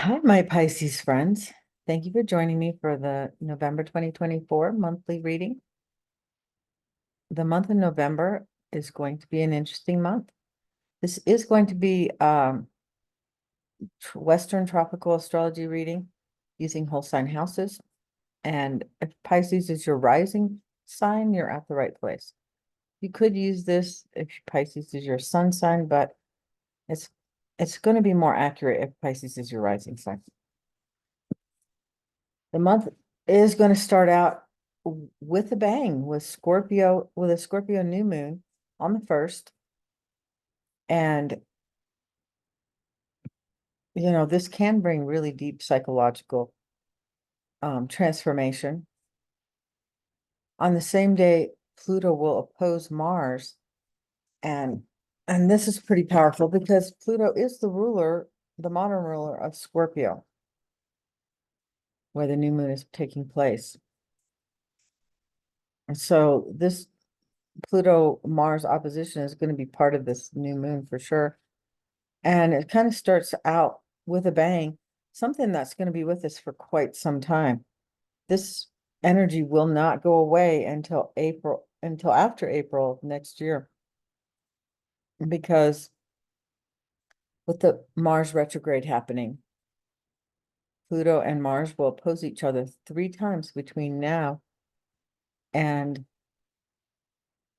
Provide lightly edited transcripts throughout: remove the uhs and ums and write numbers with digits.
Hi, my Pisces friends. Thank you for joining me for the November 2024 monthly reading. The month of November is going to be an interesting month. This is going to be Western tropical astrology reading using whole sign houses. And if Pisces is your rising sign, you're at the right place. You could use this if Pisces is your sun sign, but it's it's going to be more accurate if Pisces is your rising sign. The month is going to start out with a bang with a Scorpio new moon on the 1st. And, this can bring really deep psychological transformation. On the same day, Pluto will oppose Mars. And this is pretty powerful because Pluto is the modern ruler of Scorpio, where the new moon is taking place. And so this Pluto Mars opposition is going to be part of this new moon for sure. And it kind of starts out with a bang, something that's going to be with us for quite some time. This energy will not go away until after April next year, because with the Mars retrograde happening, Pluto and Mars will oppose each other 3 times between now and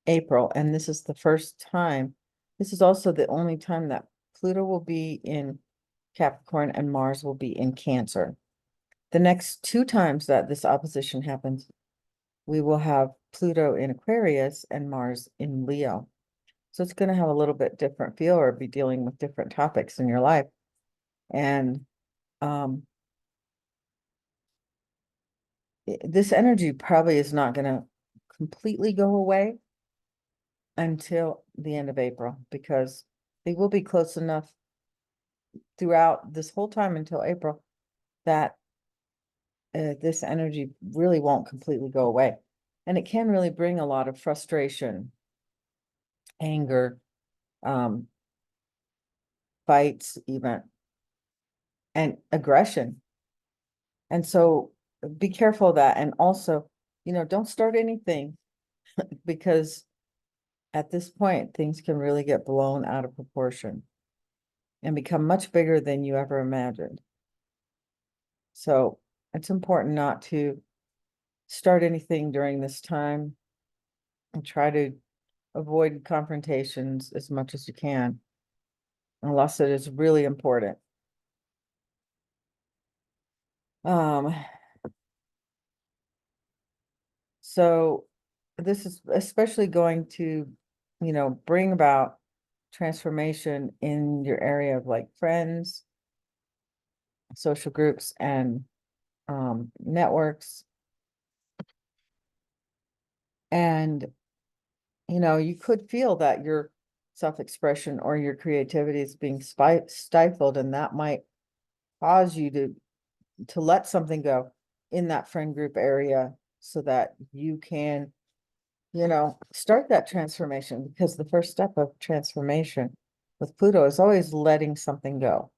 April. And this is the first time. This is also the only time that Pluto will be in Capricorn and Mars will be in Cancer. The next 2 times that this opposition happens, we will have Pluto in Aquarius and Mars in Leo. So it's going to have a little bit different feel or be dealing with different topics in your life. And this energy probably is not going to completely go away until the end of April, because they will be close enough throughout this whole time until April that this energy really won't completely go away. And it can really bring a lot of frustration, anger, fights even, and aggression. And so be careful of that. And also, don't start anything because at this point, things can really get blown out of proportion and become much bigger than you ever imagined. So it's important not to start anything during this time and try to avoid confrontations as much as you can, unless it is really important. So this is especially going to, bring about transformation in your area of like friends, social groups, and networks. And, you could feel that your self-expression or your creativity is being stifled, and that might cause you to let something go in that friend group area so that you can, start that transformation, because the first step of transformation with Pluto is always letting something go.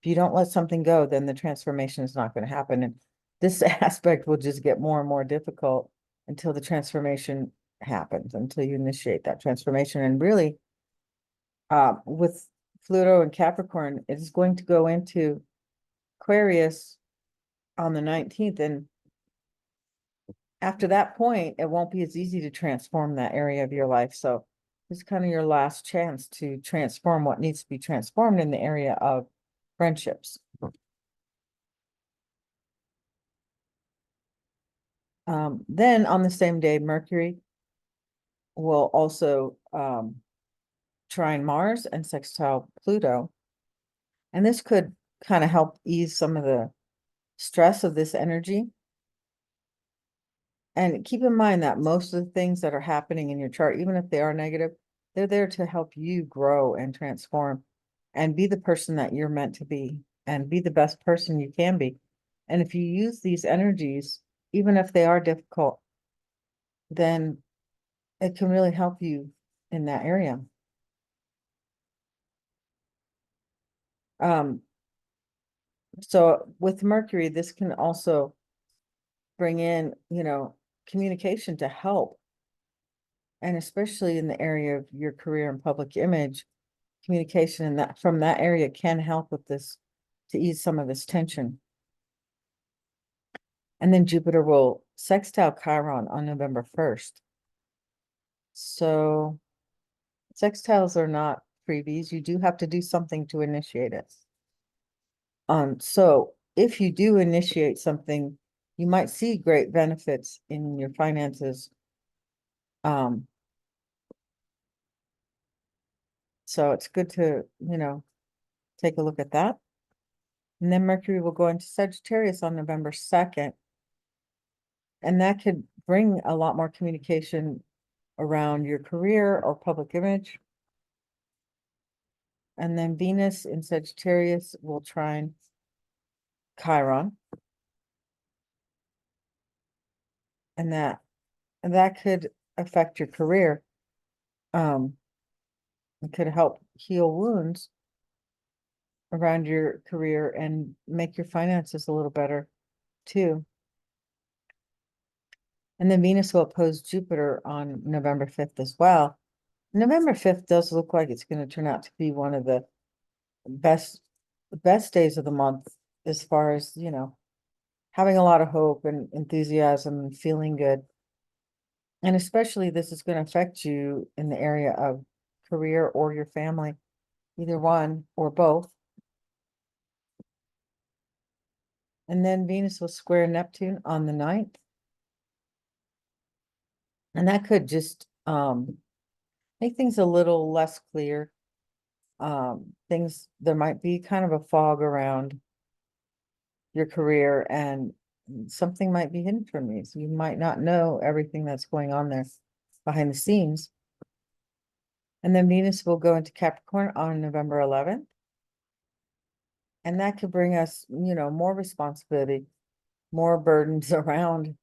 If you don't let something go, then the transformation is not going to happen. And this aspect will just get more and more difficult until the transformation happens, until you initiate that transformation. And really, with Pluto and Capricorn, it is going to go into Aquarius on the 19th. And after that point, it won't be as easy to transform that area of your life. So it's kind of your last chance to transform what needs to be transformed in the area of friendships. Then on the same day, Mercury will also trine Mars and sextile Pluto. And this could kind of help ease some of the stress of this energy. And keep in mind that most of the things that are happening in your chart, even if they are negative, they're there to help you grow and transform and be the person that you're meant to be and be the best person you can be. And if you use these energies, even if they are difficult, then it can really help you in that area. Um, So with Mercury, this can also bring in, communication to help. And especially in the area of your career and public image, communication in that from that area can help with this to ease some of this tension. And then Jupiter will sextile Chiron on November 1st. So sextiles are not freebies. You do have to do something to initiate it. So if you do initiate something, you might see great benefits in your finances. So it's good to, take a look at that. And then Mercury will go into Sagittarius on November 2nd. And that could bring a lot more communication around your career or public image. And then Venus in Sagittarius will trine Chiron. And that could affect your career. It could help heal wounds around your career and make your finances a little better too. And then Venus will oppose Jupiter on November 5th as well. November 5th does look like it's going to turn out to be one of the best days of the month as far as, having a lot of hope and enthusiasm and feeling good. And especially this is going to affect you in the area of career or your family, either one or both. And then Venus will square Neptune on the 9th. And that could just make things a little less clear. There might be kind of a fog around your career and something might be hidden from you. So you might not know everything that's going on there behind the scenes. And then Venus will go into Capricorn on November 11th. And that could bring us, more responsibility, more burdens around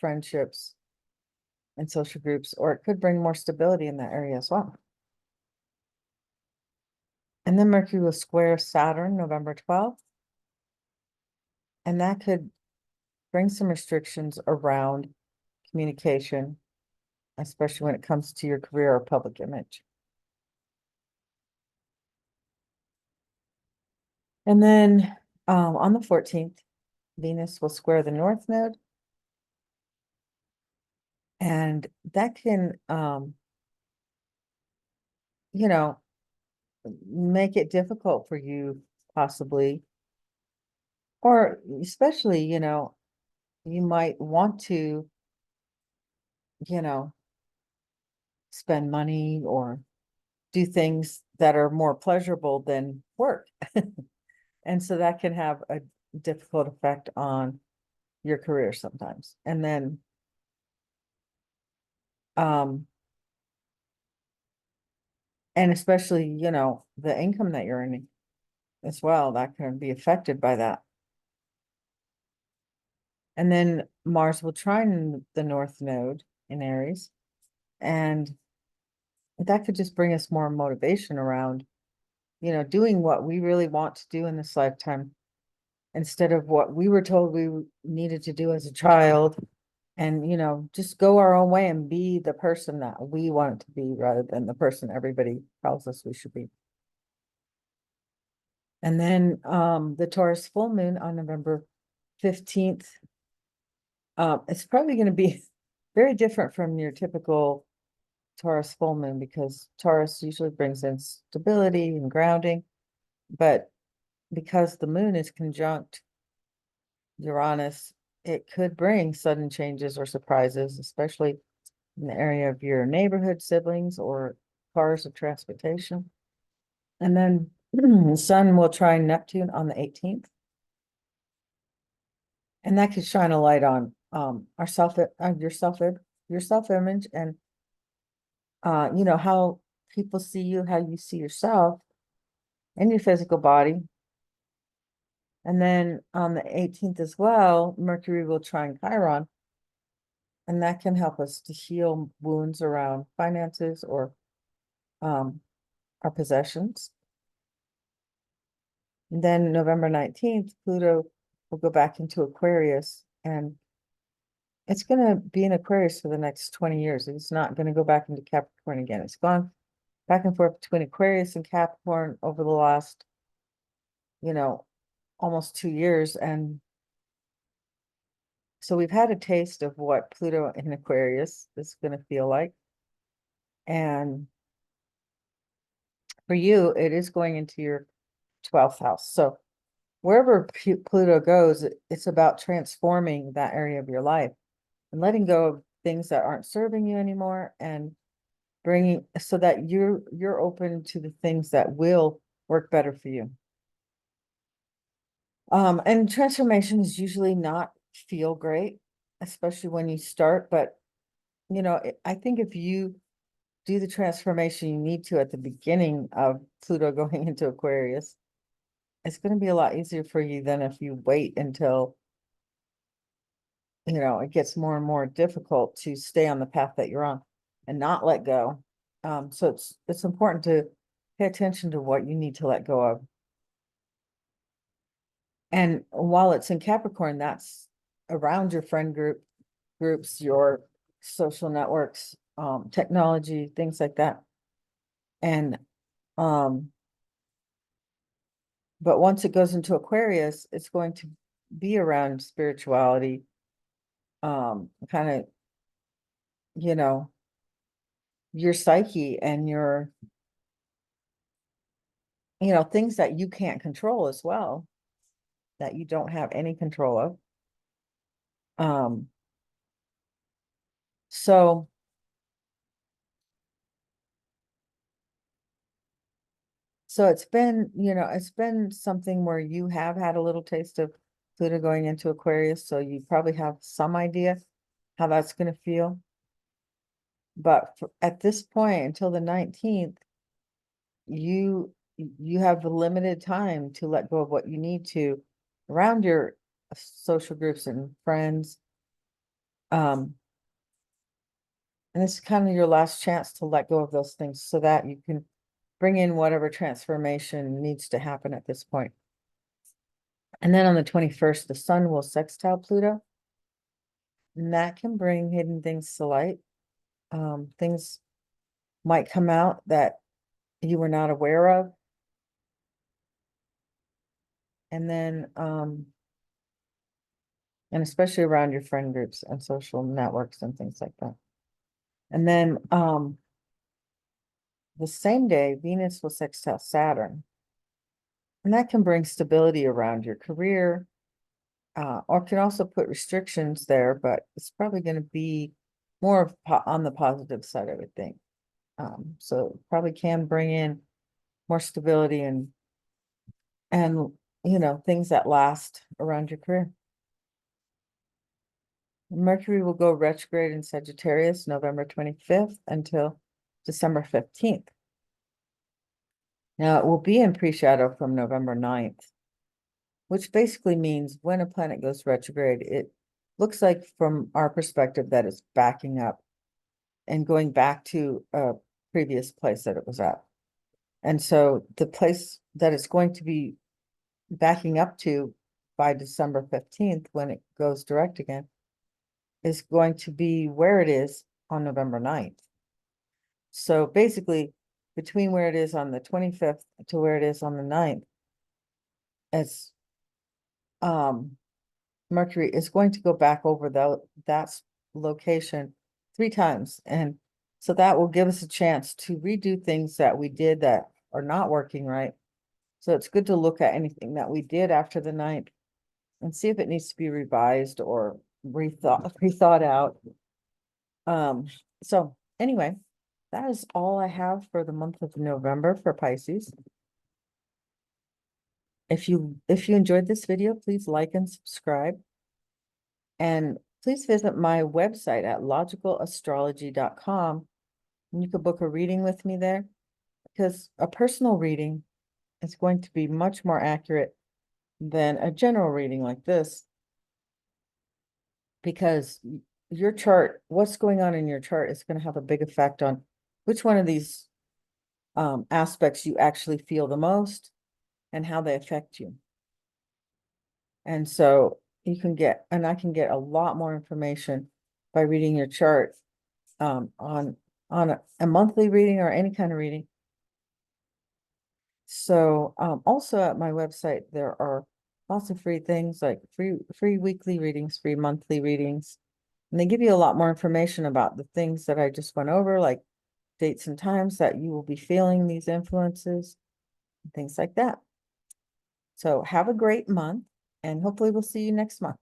friendships and social groups, or it could bring more stability in that area as well. And then Mercury will square Saturn November 12th. And that could bring some restrictions around communication, especially when it comes to your career or public image. And then on the 14th, Venus will square the North Node. And that can, make it difficult for you possibly, or especially, you might want to, spend money or do things that are more pleasurable than work. And so that can have a difficult effect on your career sometimes. And then, and especially, the income that you're earning as well, that can be affected by that. And then Mars will trine the North Node in Aries. And that could just bring us more motivation around, doing what we really want to do in this lifetime instead of what we were told we needed to do as a child. And, just go our own way and be the person that we want to be rather than the person everybody tells us we should be. And then the Taurus full moon on November 15th. It's probably going to be very different from your typical Taurus full moon because Taurus usually brings in stability and grounding. But because the moon is conjunct Uranus, it could bring sudden changes or surprises, especially in the area of your neighborhood, siblings, or cars or transportation. And then the sun will trine Neptune on the 18th. And that could shine a light on your self-image and how people see you, how you see yourself and your physical body. And then on the 18th as well, Mercury will trine Chiron. And that can help us to heal wounds around finances or our possessions. And then November 19th, Pluto will go back into Aquarius, and it's going to be in Aquarius for the next 20 years. It's not going to go back into Capricorn again. It's gone back and forth between Aquarius and Capricorn over the last, almost 2 years. And so we've had a taste of what Pluto in Aquarius is going to feel like. And for you, it is going into your 12th house. So wherever Pluto goes, it's about transforming that area of your life and letting go of things that aren't serving you anymore, and bringing so that you're open to the things that will work better for you. And transformation is usually not feel great, especially when you start, but I think if you do the transformation you need to at the beginning of Pluto going into Aquarius, it's going to be a lot easier for you than if you wait until it gets more and more difficult to stay on the path that you're on and not let go. So it's important to pay attention to what you need to let go of. And while it's in Capricorn, that's around your friend groups, your social networks, technology, things like that. And but once it goes into Aquarius, it's going to be around spirituality, kind of, your psyche and your, things that you can't control as well, that you don't have any control of. So it's been something where you have had a little taste of Pluto going into Aquarius, so you probably have some idea how that's going to feel. But at this point, until the 19th, you have limited time to let go of what you need to around your social groups and friends. And it's kind of your last chance to let go of those things so that you can bring in whatever transformation needs to happen at this point. And then on the 21st, the sun will sextile Pluto, and that can bring hidden things to light. Things might come out that you were not aware of. And then, and especially around your friend groups and social networks and things like that. And then, the same day, Venus will sextile Saturn, and that can bring stability around your career, or can also put restrictions there, but it's probably going to be more on the positive side, I would think. So it probably can bring in more stability and things that last around your career. Mercury will go retrograde in Sagittarius November 25th until December 15th. Now it will be in pre-shadow from November 9th, which basically means when a planet goes retrograde, it looks like from our perspective that it's backing up and going back to a previous place that it was at. And so the place that it's going to be backing up to by December 15th, when it goes direct again, is going to be where it is on November 9th. So basically, between where it is on the 25th to where it is on the 9th, it's Mercury is going to go back over that location 3 times. And so that will give us a chance to redo things that we did that are not working right. So it's good to look at anything that we did after the 9th and see if it needs to be revised or rethought out. So anyway, that is all I have for the month of November for Pisces. If you enjoyed this video, please like and subscribe. And please visit my website at logicalastrology.com, and you can book a reading with me there, because a personal reading is going to be much more accurate than a general reading like this, because your chart, what's going on in your chart, is going to have a big effect on which one of these aspects you actually feel the most, and how they affect you. And so you can get, and I can get a lot more information by reading your chart on a monthly reading or any kind of reading. So also at my website, there are lots of free things like free weekly readings, free monthly readings. And they give you a lot more information about the things that I just went over, like dates and times that you will be feeling these influences, and things like that. So have a great month, and hopefully we'll see you next month.